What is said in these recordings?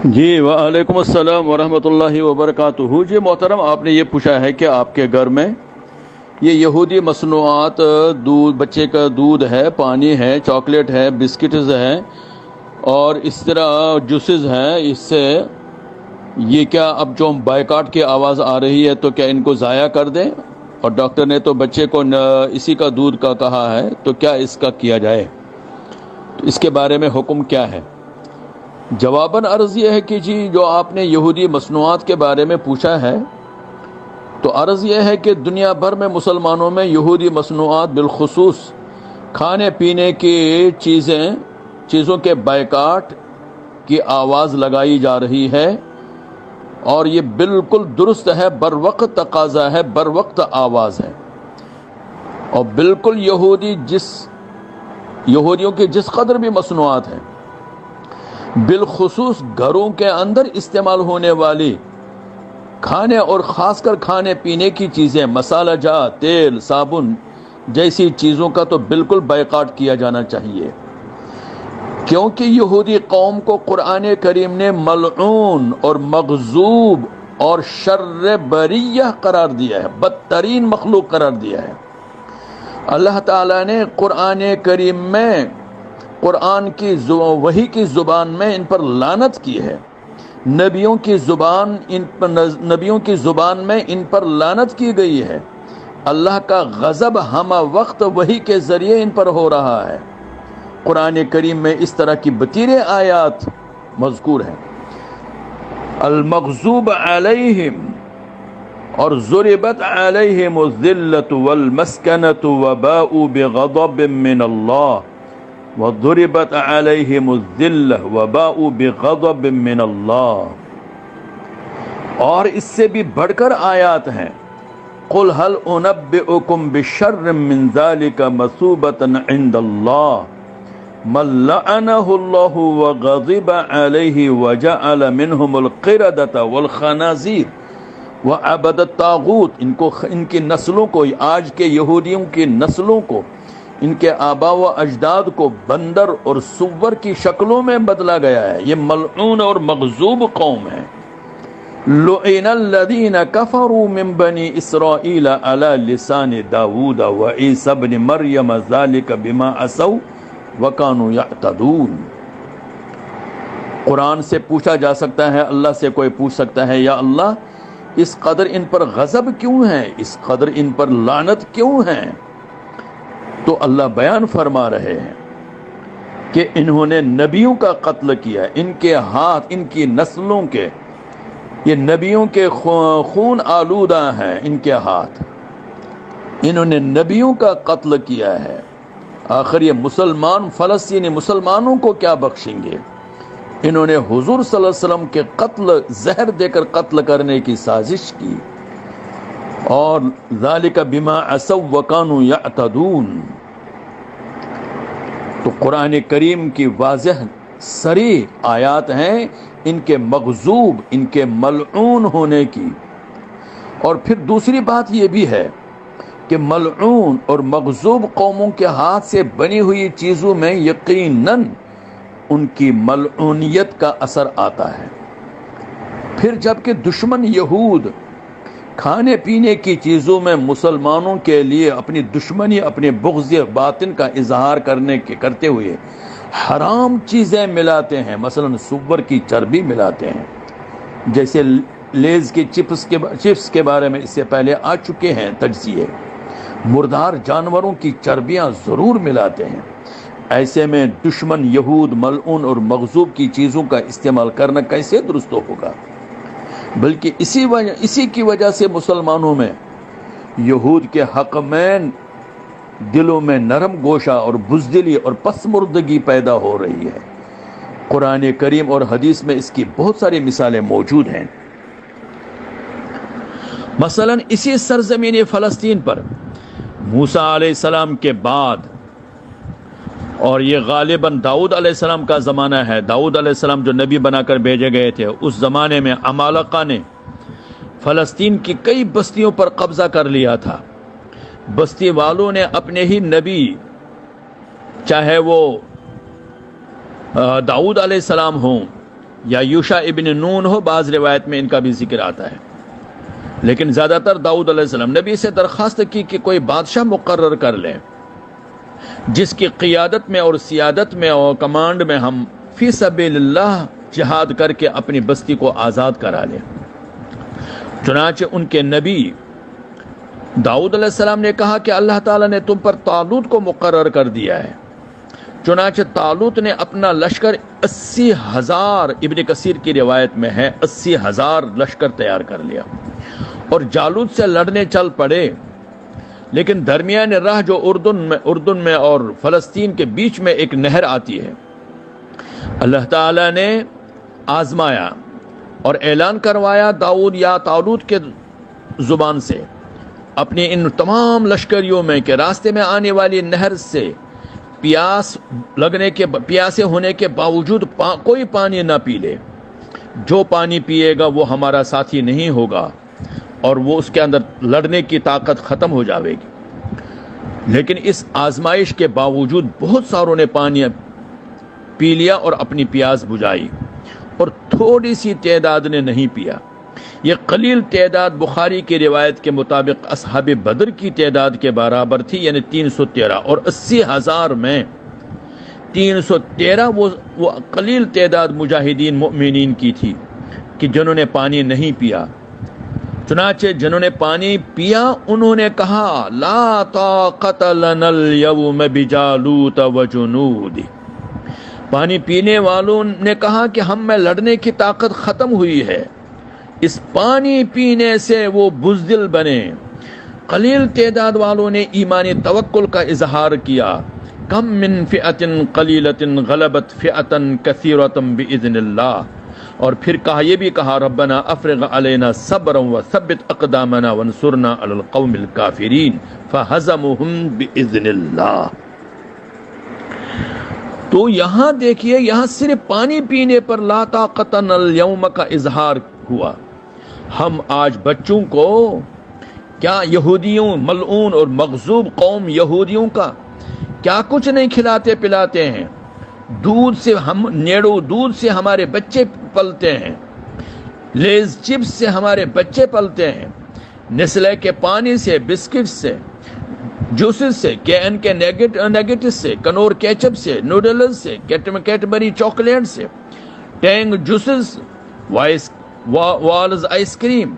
جی وعلیکم السلام ورحمۃ اللہ وبرکاتہ۔ جی محترم، آپ نے یہ پوچھا ہے کہ آپ کے گھر میں یہ یہودی مصنوعات، دودھ، بچے کا دودھ ہے، پانی ہے، چاکلیٹ ہے، بسکٹز ہیں اور اس طرح جوسز ہیں، اس سے یہ کیا اب جو بائیکاٹ کی آواز آ رہی ہے تو کیا ان کو ضائع کر دیں؟ اور ڈاکٹر نے تو بچے کو اسی کا دودھ کا کہا ہے، تو کیا اس کا کیا جائے؟ تو اس کے بارے میں حکم کیا ہے؟ جواباً عرض یہ ہے کہ جی جو آپ نے یہودی مصنوعات کے بارے میں پوچھا ہے تو عرض یہ ہے کہ دنیا بھر میں مسلمانوں میں یہودی مصنوعات بالخصوص کھانے پینے کی چیزوں کے بائیکاٹ کی آواز لگائی جا رہی ہے، اور یہ بالکل درست ہے، بر وقت تقاضا ہے، بر وقت آواز ہے۔ اور بالکل یہودیوں کی جس قدر بھی مصنوعات ہیں، بالخصوص گھروں کے اندر استعمال ہونے والی کھانے اور خاص کر کھانے پینے کی چیزیں، مسالہ جات، تیل، صابن جیسی چیزوں کا تو بالکل بائیکاٹ کیا جانا چاہیے، کیونکہ یہودی قوم کو قرآن کریم نے ملعون اور مغضوب اور شر بریہ قرار دیا ہے، بدترین مخلوق قرار دیا ہے۔ اللہ تعالیٰ نے قرآن کریم میں وحی کی زبان میں ان پر لعنت کی ہے، نبیوں کی زبان میں ان پر لعنت کی گئی ہے۔ اللہ کا غضب ہمہ وقت وحی کے ذریعے ان پر ہو رہا ہے۔ قرآن کریم میں اس طرح کی بتیرے آیات مذکور ہیں۔ المغضوب علیہم اور ضربت علیہم الذلۃ والمسکنۃ وباؤوا بغضب من اللہ وضربت علیہم الذلہ وباؤوا بغضب من اللہ۔ اور اس سے بھی بڑھ کر آیات ہیں، قل هل انبئکم بشر من ذلک مثوبۃ عند اللہ من لعنہ اللہ وغضب علیہ وجعل منہم القردۃ والخنازیر وعبد الطاغوت۔ ان کی نسلوں کو، آج کے یہودیوں کی نسلوں کو، ان کے آبا و اجداد کو بندر اور سور کی شکلوں میں بدلا گیا ہے۔ یہ ملعون اور مغضوب قوم ہے۔ لعن الذین کفروا من بنی اسرائیل علی لسان داود وعیسی ابن مریم ذلک بما عصوا وکانوا یعتدون۔ قرآن سے پوچھا جا سکتا ہے، اللہ سے کوئی پوچھ سکتا ہے، یا اللہ اس قدر ان پر غضب کیوں ہے، اس قدر ان پر لعنت کیوں ہے؟ تو اللہ بیان فرما رہے ہیں کہ انہوں نے نبیوں کا قتل کیا، ان کے ہاتھ، ان کی نسلوں کے، یہ نبیوں کے خون آلودہ ہیں، ان کے ہاتھ، انہوں نے نبیوں کا قتل کیا ہے۔ آخر یہ فلسطینی مسلمانوں کو کیا بخشیں گے؟ انہوں نے حضور صلی اللہ علیہ وسلم کے قتل، زہر دے کر قتل کرنے کی سازش کی، اور ذالک بما عصوا وکانوا یعتدون۔ تو قرآن کریم کی واضح صریح آیات ہیں ان کے مغضوب، ان کے ملعون ہونے کی۔ اور پھر دوسری بات یہ بھی ہے کہ ملعون اور مغضوب قوموں کے ہاتھ سے بنی ہوئی چیزوں میں یقیناً ان کی ملعونیت کا اثر آتا ہے۔ پھر جبکہ دشمن یہود کھانے پینے کی چیزوں میں مسلمانوں کے لیے اپنی دشمنی، اپنے بغض باطن کا اظہار کرتے ہوئے حرام چیزیں ملاتے ہیں، مثلا سور کی چربی ملاتے ہیں، جیسے لیز کے چپس کے بارے میں اس سے پہلے آ چکے ہیں تجزیے، مردار جانوروں کی چربیاں ضرور ملاتے ہیں۔ ایسے میں دشمن یہود ملعون اور مغضوب کی چیزوں کا استعمال کرنا کیسے درست ہوگا؟ بلکہ اسی کی وجہ سے مسلمانوں میں یہود کے حق میں دلوں میں نرم گوشہ اور بزدلی اور پسمردگی پیدا ہو رہی ہے۔ قرآن کریم اور حدیث میں اس کی بہت ساری مثالیں موجود ہیں۔ مثلا اسی سرزمین فلسطین پر موسیٰ علیہ السلام کے بعد، اور یہ غالباً داؤد علیہ السلام کا زمانہ ہے، داؤد علیہ السلام جو نبی بنا کر بھیجے گئے تھے، اس زمانے میں عمالقہ نے فلسطین کی کئی بستیوں پر قبضہ کر لیا تھا۔ بستی والوں نے اپنے ہی نبی، چاہے وہ داؤد علیہ السلام ہوں یا یوشع ابن نون ہو، بعض روایت میں ان کا بھی ذکر آتا ہے، لیکن زیادہ تر داؤد علیہ السلام نبی سے درخواست کی کہ کوئی بادشاہ مقرر کر لیں جس کی قیادت میں اور سیادت میں اور کمانڈ میں ہم فی سبیل اللہ جہاد کر کے اپنی بستی کو آزاد کرا لیں۔ چنانچہ ان کے نبی داؤد علیہ السلام نے کہا کہ اللہ تعالیٰ نے تم پر طالوت کو مقرر کر دیا ہے۔ چنانچہ طالوت نے اپنا لشکر 80,000، ابن کثیر کی روایت میں ہے 80,000 لشکر تیار کر لیا اور جالوت سے لڑنے چل پڑے، لیکن درمیان راہ جو اردن میں اور فلسطین کے بیچ میں ایک نہر آتی ہے، اللہ تعالیٰ نے آزمایا اور اعلان کروایا داؤد یا طالوت کے زبان سے اپنی ان تمام لشکریوں میں کہ راستے میں آنے والی نہر سے پیاسے ہونے کے باوجود کوئی پانی نہ پی لے، جو پانی پیے گا وہ ہمارا ساتھی نہیں ہوگا اور وہ اس کے اندر لڑنے کی طاقت ختم ہو جاوے گی۔ لیکن اس آزمائش کے باوجود بہت ساروں نے پانی پی لیا اور اپنی پیاس بجھائی، اور تھوڑی سی تعداد نے نہیں پیا۔ یہ قلیل تعداد بخاری کی روایت کے مطابق اصحاب بدر کی تعداد کے برابر تھی، یعنی 313، اور 80,000 میں 313 وہ قلیل تعداد مجاہدین مؤمنین کی تھی کہ جنہوں نے پانی نہیں پیا۔ چنانچہ جنہوں نے پانی پیا انہوں نے کہا لا طاقت لنا اليوم بجالوت وجنود۔ پانی پینے والوں نے کہا کہ ہم میں لڑنے کی طاقت ختم ہوئی ہے۔ اس پانی پینے سے وہ بزدل بنے۔ قلیل تعداد والوں نے ایمانی توکل کا اظہار کیا، کم من فئۃ قلیلۃ غلبت فئۃ کثیرۃ باذن اللہ، اور پھر یہ بھی کہا ربنا افرغ علینا صبرا وثبت اقدامنا وانصرنا علی القوم الکافرین فہزمہم باذن اللہ۔ تو یہاں دیکھیے، یہاں صرف پانی پینے پر لا طاقت لنا اليوم کا اظہار ہوا۔ ہم آج بچوں کو کیا یہودیوں ملعون اور مغضوب قوم یہودیوں کا کیا کچھ نہیں کھلاتے پلاتے ہیں؟ دودھ سے نیڑو دودھ سے ہمارے بچے پلتے ہیں، لیز چپس سے ہمارے بچے پلتے ہیں، نسلے کے پانی سے، بسکٹ سے، جوسز سے، KN کے نیگیٹس سے، کنور کیچپ سے، نوڈلز سے، کیٹبری چاکلیٹ سے، Tang juices, Wall's ice cream,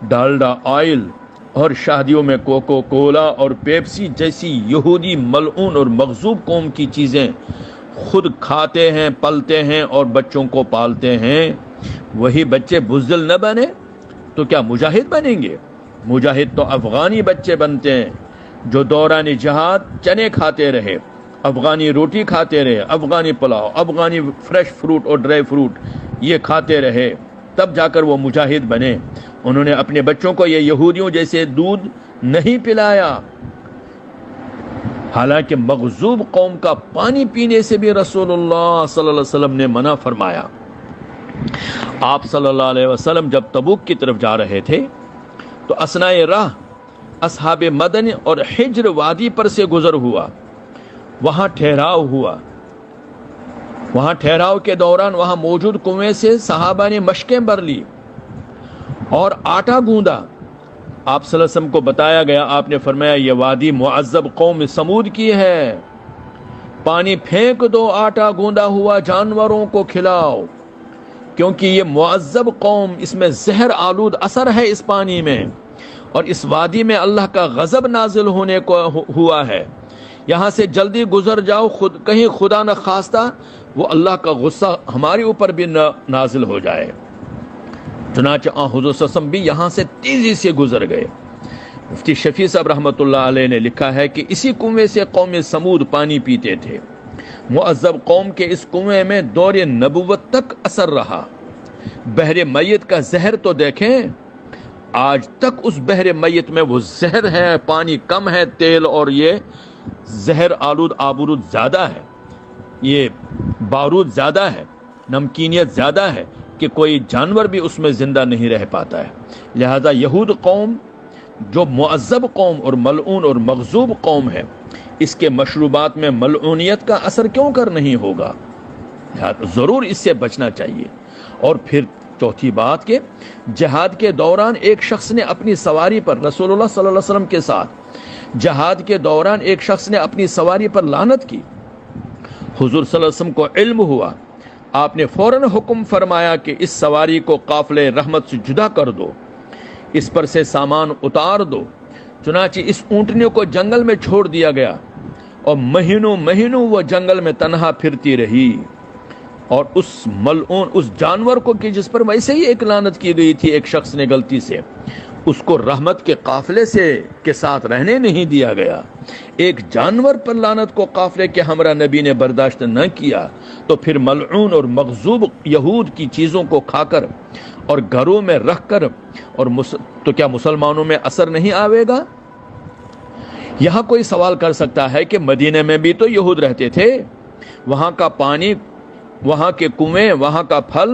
Dalda oil, اور شادیوں میں کوکو کولا اور پیپسی جیسی یہودی ملعون اور مغضوب قوم کی چیزیں خود کھاتے ہیں، پلتے ہیں اور بچوں کو پالتے ہیں۔ وہی بچے بزدل نہ بنے تو کیا مجاہد بنیں گے؟ مجاہد تو افغانی بچے بنتے ہیں جو دوران جہاد چنے کھاتے رہے، افغانی روٹی کھاتے رہے، افغانی پلاؤ، افغانی فریش فروٹ اور ڈرائی فروٹ یہ کھاتے رہے، تب جا کر وہ مجاہد بنے۔ انہوں نے اپنے بچوں کو یہ یہودیوں جیسے دودھ نہیں پلایا۔ حالانکہ مغضوب قوم کا پانی پینے سے بھی رسول اللہ صلی اللہ علیہ وسلم نے منع فرمایا۔ آپ صلی اللہ علیہ وسلم جب تبوک کی طرف جا رہے تھے تو اثناء راہ اصحاب مدن اور حجر وادی پر سے گزر ہوا، وہاں ٹھہراؤ ہوا۔ وہاں ٹھہراؤ کے دوران وہاں موجود کنویں سے صحابہ نے مشکیں بھر لی اور آٹا گوندا۔ آپ صلی اللہ علیہ وسلم کو بتایا گیا، آپ نے فرمایا یہ وادی معذب قوم سمود کی ہے، پانی پھینک دو، آٹا گوندا ہوا جانوروں کو کھلاؤ، کیونکہ یہ معذب قوم، اس میں زہر آلود اثر ہے اس پانی میں، اور اس وادی میں اللہ کا غضب نازل ہونے کو ہوا ہے، یہاں سے جلدی گزر جاؤ، کہیں خدا نہ خواستہ وہ اللہ کا غصہ ہمارے اوپر بھی نازل ہو جائے۔ چنانچہ حضور صلی اللہ علیہ وسلم بھی یہاں سے تیزی سے گزر گئے۔ مفتی شفیع صاحب رحمۃ اللہ علیہ نے لکھا ہے کہ اسی کنویں سے قوم سمود پانی پیتے تھے۔ معذب قوم کے اس کنویں میں دور نبوت تک اثر رہا۔ بحر میت کا زہر تو دیکھیں، آج تک اس بحر میت میں وہ زہر ہے، پانی کم ہے، تیل اور یہ زہر آلود آبرود زیادہ ہے، یہ بارود زیادہ ہے، نمکینیت زیادہ ہے کہ کوئی جانور بھی اس میں زندہ نہیں رہ پاتا ہے۔ لہذا یہود قوم جو معذب قوم اور ملعون اور مغضوب قوم ہے، اس کے مشروبات میں ملعونیت کا اثر کیوں کر نہیں ہوگا؟ ضرور اس سے بچنا چاہیے۔ اور پھر چوتھی بات کہ جہاد کے دوران ایک شخص نے اپنی سواری پر، رسول اللہ صلی اللہ علیہ وسلم کے ساتھ جہاد کے دوران ایک شخص نے اپنی سواری پر لعنت کی. حضور صلی اللہ علیہ وسلم کو علم ہوا، آپ نے فوراً حکم فرمایا کہ اس سواری کو قافلے رحمت سے جدا کر دو، اس پر سے سامان اتار دو. چنانچہ اس اونٹنی کو جنگل میں چھوڑ دیا گیا اور مہینوں وہ جنگل میں تنہا پھرتی رہی. اور اس ملعون اس جانور کو کہ جس پر ویسے ہی ایک لعنت کی گئی تھی ایک شخص نے غلطی سے، اس کو رحمت کے قافلے کے ساتھ رہنے نہیں دیا گیا. ایک جانور پر لعنت کو قافلے کے ہمراہ نبی نے برداشت نہ کیا تو پھر ملعون اور مغضوب یہود کی چیزوں کو کھا کر اور گھروں میں رکھ کر اور تو کیا مسلمانوں میں اثر نہیں آئے گا؟ یہاں کوئی سوال کر سکتا ہے کہ مدینے میں بھی تو یہود رہتے تھے، وہاں کا پانی، وہاں کے کنویں، وہاں کا پھل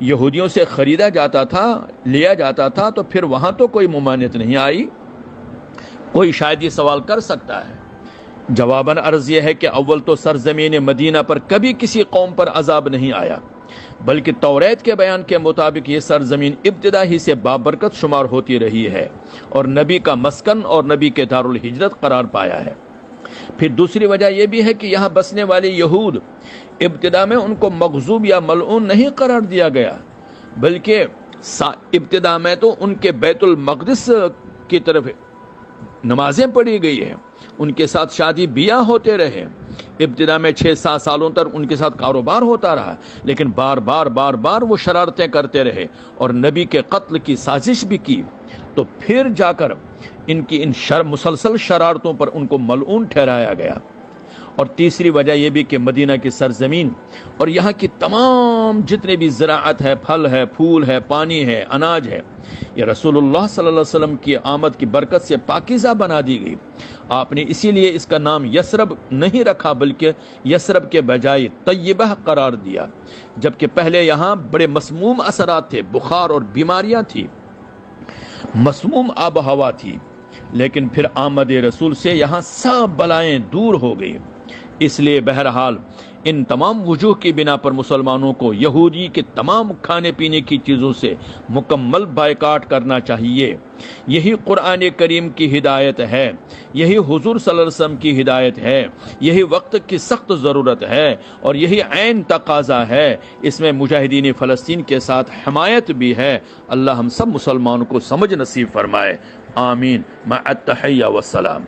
یہودیوں سے خریدا جاتا تھا، لیا جاتا تھا، تو پھر وہاں تو کوئی ممانعت نہیں آئی. کوئی شاید یہ سوال کر سکتا ہے. جواباً عرض یہ ہے کہ اول تو سرزمین مدینہ پر کبھی کسی قوم پر عذاب نہیں آیا، بلکہ توریت کے بیان کے مطابق یہ سرزمین ابتدا ہی سے بابرکت شمار ہوتی رہی ہے اور نبی کا مسکن اور نبی کے دارالہجرت قرار پایا ہے. پھر دوسری وجہ یہ بھی ہے کہ یہاں بسنے والے یہود ابتدا میں ان کو مغضوب یا ملعون نہیں قرار دیا گیا، بلکہ ابتدا میں تو ان کے بیت المقدس کی طرف نمازیں پڑھی گئی ہیں، ان کے ساتھ شادی بیاہ ہوتے رہے. ابتدا میں 6-7 سالوں تک ان کے ساتھ کاروبار ہوتا رہا، لیکن بار بار وہ شرارتیں کرتے رہے اور نبی کے قتل کی سازش بھی کی. تو پھر جا کر ان کی مسلسل شرارتوں پر ان کو ملعون ٹھہرایا گیا. اور تیسری وجہ یہ بھی کہ مدینہ کی سرزمین اور یہاں کی تمام جتنے بھی زراعت ہے، پھل ہے، پھول ہے، پانی ہے، اناج ہے، یہ رسول اللہ صلی اللہ علیہ وسلم کی آمد کی برکت سے پاکیزہ بنا دی گئی. آپ نے اسی لیے اس کا نام یثرب نہیں رکھا، بلکہ یثرب کے بجائے طیبہ قرار دیا، جبکہ پہلے یہاں بڑے مسموم اثرات تھے، بخار اور بیماریاں تھی، مسموم آب و ہوا تھی. لیکن پھر آمد رسول سے یہاں سب بلائیں دور ہو گئی. اس لیے بہرحال ان تمام وجوہ کی بنا پر مسلمانوں کو یہودی کے تمام کھانے پینے کی چیزوں سے مکمل بائیکاٹ کرنا چاہیے. یہی قرآن کریم کی ہدایت ہے، یہی حضور صلی اللہ علیہ وسلم کی ہدایت ہے، یہی وقت کی سخت ضرورت ہے اور یہی عین تقاضا ہے. اس میں مجاہدین فلسطین کے ساتھ حمایت بھی ہے. اللہ ہم سب مسلمانوں کو سمجھ نصیب فرمائے. آمین مع التحیہ والسلام.